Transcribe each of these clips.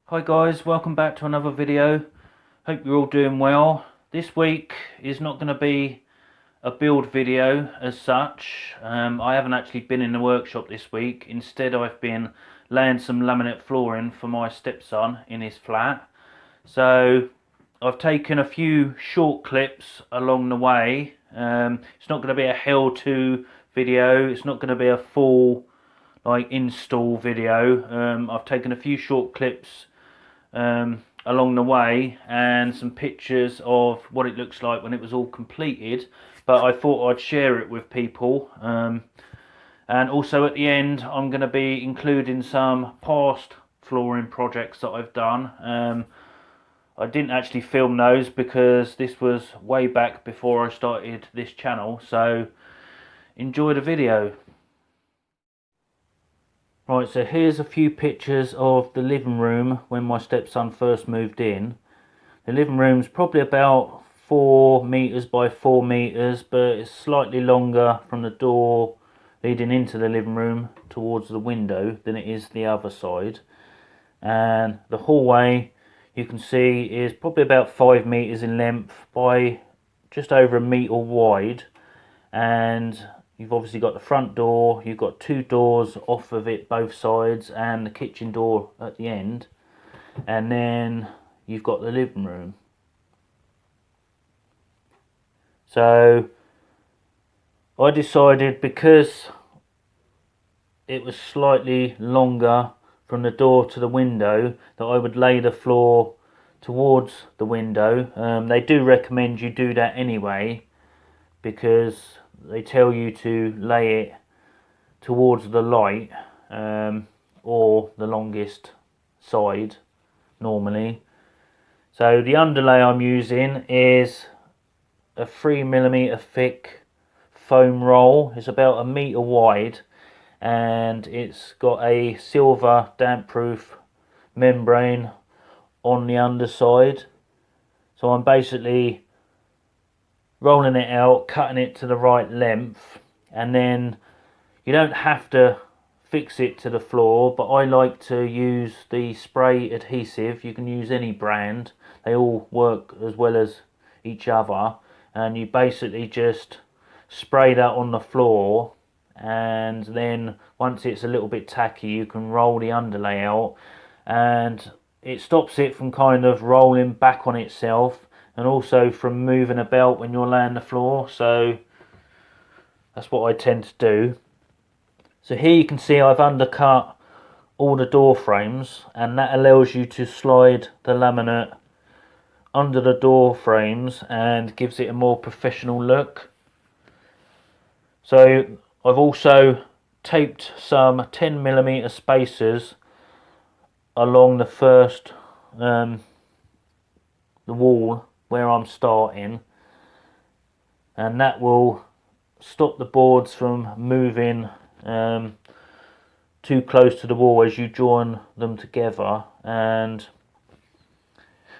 Hi guys, welcome back to another video. Hope you're all doing well. This week is not going to be a build video as such. I haven't actually been in the workshop this week. Instead I've been laying some laminate flooring for my stepson in his flat. So I've taken a few short clips along the way. It's not going to be a how-to video. It's not going to be a full install video. I've taken a few short clips along the way and some pictures of what it looks like when it was all completed, but I thought I'd share it with people. And also at the end I'm going to be including some past flooring projects that I've done. I didn't actually film those because this was way back before I started this channel, so enjoy the video. Right, so here's a few pictures of the living room when my stepson first moved in. The living room's probably about 4 meters by 4 meters, but it's slightly longer from the door leading into the living room towards the window than it is the other side. And the hallway, you can see, is probably about 5 meters in length by just over a meter wide. And you've obviously got the front door, you've got 2 doors off of it both sides, and the kitchen door at the end. And then you've got the living room. So I decided, because it was slightly longer from the door to the window, that I would lay the floor towards the window. They do recommend you do that anyway, because they tell you to lay it towards the light, or the longest side normally. So the underlay I'm using is a 3mm thick foam roll. It's about a meter wide, and it's got a silver damp proof membrane on the underside. So I'm basically rolling it out, cutting it to the right length, and then you don't have to fix it to the floor, but I like to use the spray adhesive. You can use any brand, they all work as well as each other, and you basically just spray that on the floor, and then once it's a little bit tacky you can roll the underlay out, and it stops it from kind of rolling back on itself, and also from moving about when you're laying the floor. So that's what I tend to do. So here you can see I've undercut all the door frames, and that allows you to slide the laminate under the door frames and gives it a more professional look. So I've also taped some 10mm spacers along the first the wall where I'm starting, and that will stop the boards from moving too close to the wall as you join them together, and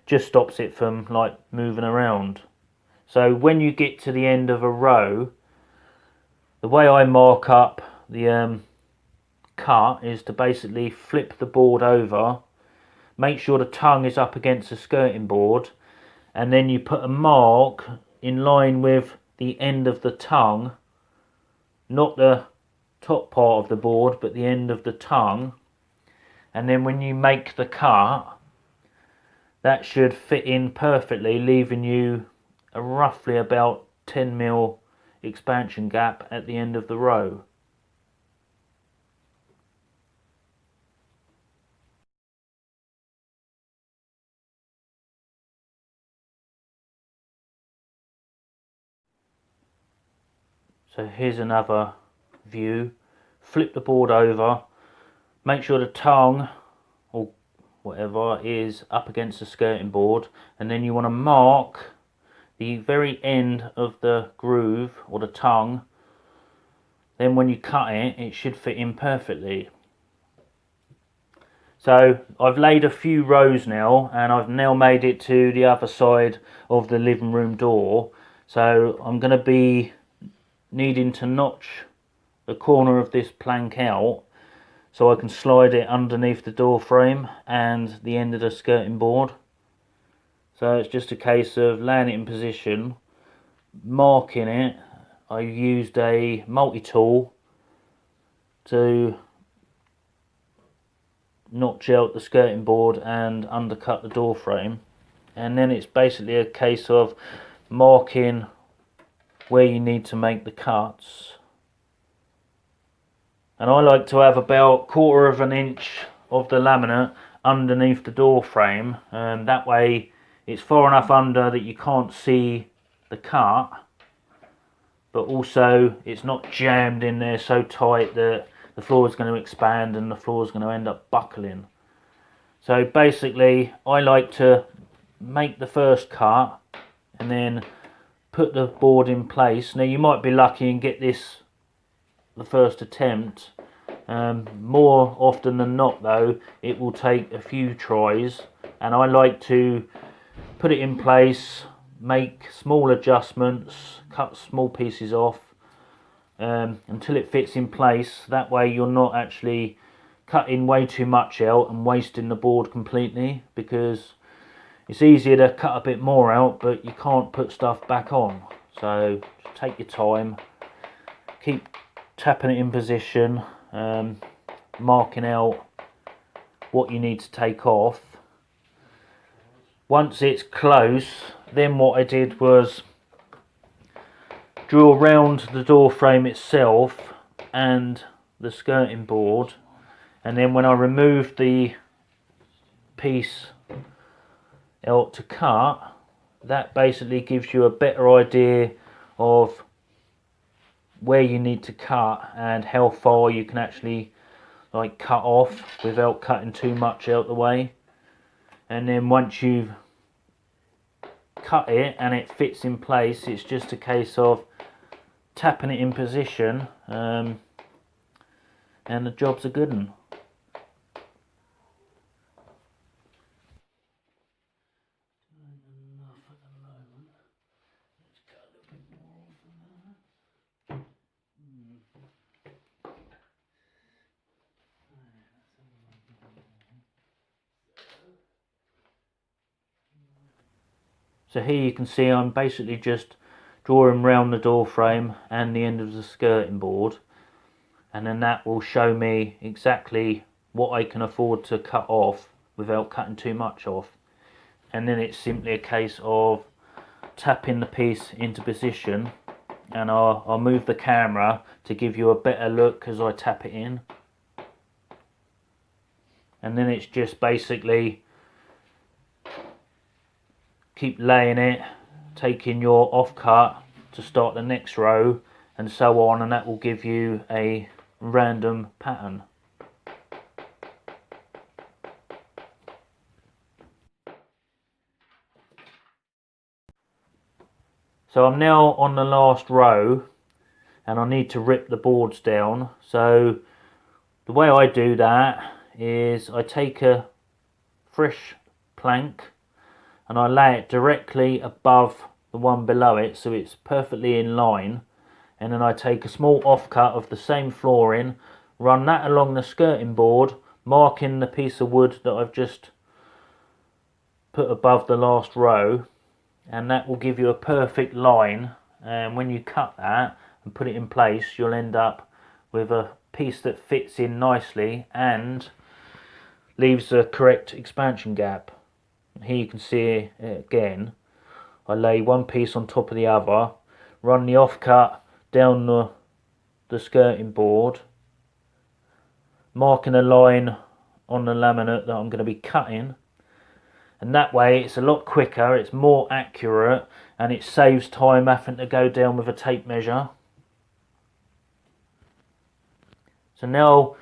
just stops it from like moving around. So when you get to the end of a row, the way I mark up the cut is to basically flip the board over, make sure the tongue is up against the skirting board, and then you put a mark in line with the end of the tongue, not the top part of the board but the end of the tongue. And then when you make the cut, that should fit in perfectly, leaving you a roughly about 10mm expansion gap at the end of the row. So here's another view. Flip the board over, make sure the tongue or whatever is up against the skirting board, and then you want to mark the very end of the groove or the tongue. Then when you cut it, it should fit in perfectly. So I've laid a few rows now, and I've now made it to the other side of the living room door. So I'm going to be needing to notch the corner of this plank out so I can slide it underneath the door frame and the end of the skirting board. So it's just a case of laying it in position, marking it. I used a multi-tool to notch out the skirting board and undercut the door frame, and then it's basically a case of marking where you need to make the cuts. And I like to have about 1/4 of an inch of the laminate underneath the door frame, and that way it's far enough under that you can't see the cut, but also it's not jammed in there so tight that the floor is going to expand and the floor is going to end up buckling. So basically I like to make the first cut and then put the board in place. Now you might be lucky and get this the first attempt. More often than not though, it will take a few tries, and I like to put it in place, make small adjustments, cut small pieces off until it fits in place. That way you're not actually cutting way too much out and wasting the board completely, because it's easier to cut a bit more out but you can't put stuff back on. So just take your time, keep tapping it in position, marking out what you need to take off. Once it's close, then what I did was drill around the door frame itself and the skirting board, and then when I removed the piece out to cut, that basically gives you a better idea of where you need to cut and how far you can actually like cut off without cutting too much out the way. And then once you've cut it and it fits in place, it's just a case of tapping it in position, and the job's a good one. So here you can see I'm basically just drawing round the door frame and the end of the skirting board, and then that will show me exactly what I can afford to cut off without cutting too much off. And then it's simply a case of tapping the piece into position, and I'll move the camera to give you a better look as I tap it in. And then it's just basically keep laying it, taking your offcut to start the next row, and so on, and that will give you a random pattern. So I'm now on the last row and I need to rip the boards down. So the way I do that is I take a fresh plank and I lay it directly above the one below it so it's perfectly in line, and then I take a small offcut of the same flooring, run that along the skirting board, marking the piece of wood that I've just put above the last row, and that will give you a perfect line. And when you cut that and put it in place, you'll end up with a piece that fits in nicely and leaves the correct expansion gap. Here you can see it again. I lay one piece on top of the other, run the offcut down the skirting board, marking a line on the laminate that I'm going to be cutting, and that way it's a lot quicker, it's more accurate, and it saves time having to go down with a tape measure. So now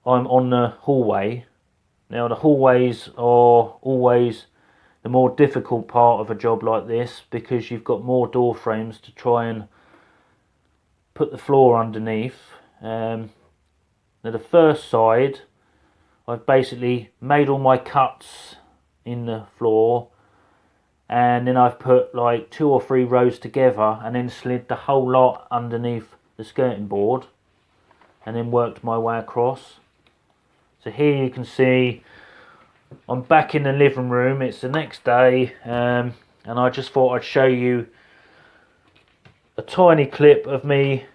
I'm on the hallway. Now the hallways are always the more difficult part of a job like this, because you've got more door frames to try and put the floor underneath. Now the first side, I've basically made all my cuts in the floor, and then I've put like 2 or 3 rows together and then slid the whole lot underneath the skirting board. and then worked my way across. So here you can see I'm back in the living room. It's the next day, and I just thought I'd show you a tiny clip of me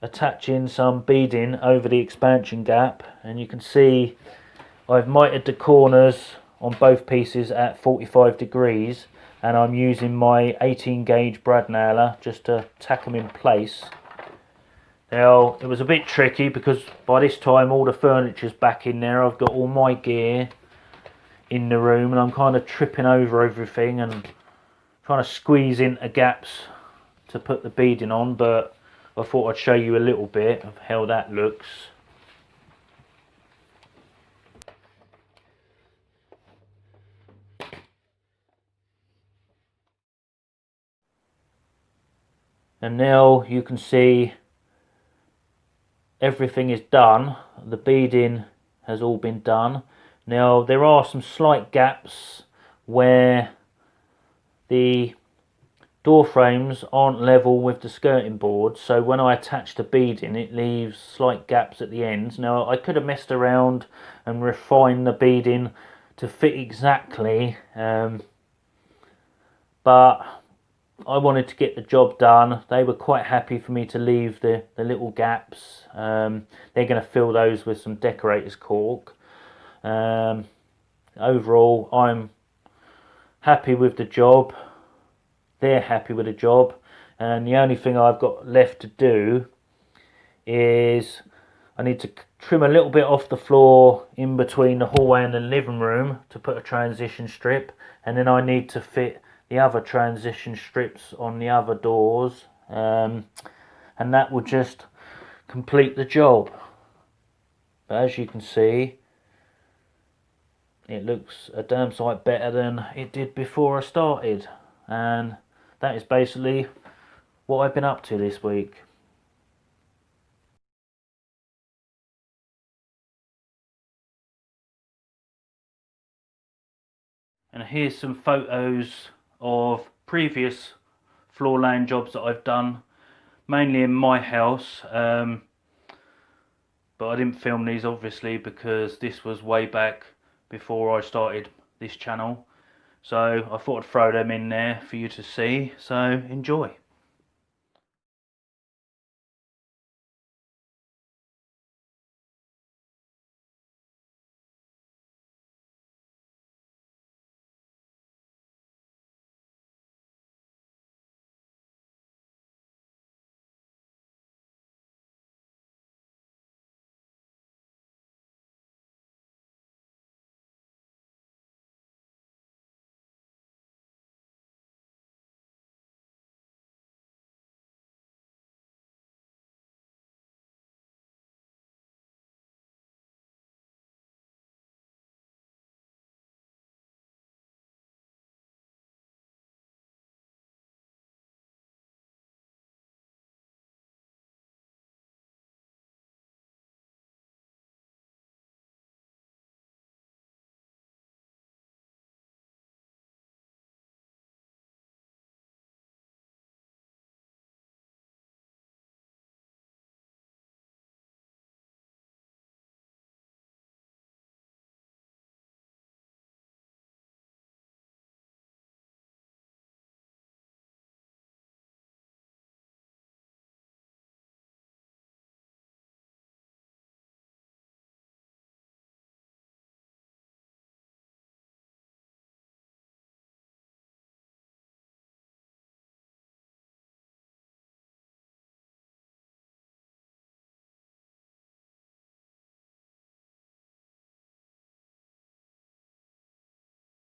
attaching some beading over the expansion gap, and you can see I've mitered the corners on both pieces at 45 degrees, and I'm using my 18 gauge brad nailer just to tack them in place. Now it was a bit tricky because by this time all the furniture's back in there. I've got all my gear in the room and I'm kind of tripping over everything and trying to squeeze into gaps to put the beading on, but I thought I'd show you a little bit of how that looks. And now you can see everything is done. The beading has all been done. Now there are some slight gaps where the door frames aren't level with the skirting board, so when I attach the beading it leaves slight gaps at the ends. Now I could have messed around and refined the beading to fit exactly, but I wanted to get the job done. They were quite happy for me to leave the little gaps. They're going to fill those with some decorator's cork. Overall I'm happy with the job. They're happy with the job, and the only thing I've got left to do is I need to trim a little bit off the floor in between the hallway and the living room to put a transition strip, and then I need to fit the other transition strips on the other doors, and that will just complete the job. But as you can see, it looks a damn sight better than it did before I started, and that is basically what I've been up to this week. And here's some photos of previous floor laying jobs that I've done, mainly in my house, but I didn't film these obviously because this was way back before I started this channel, so I thought I'd throw them in there for you to see, so enjoy.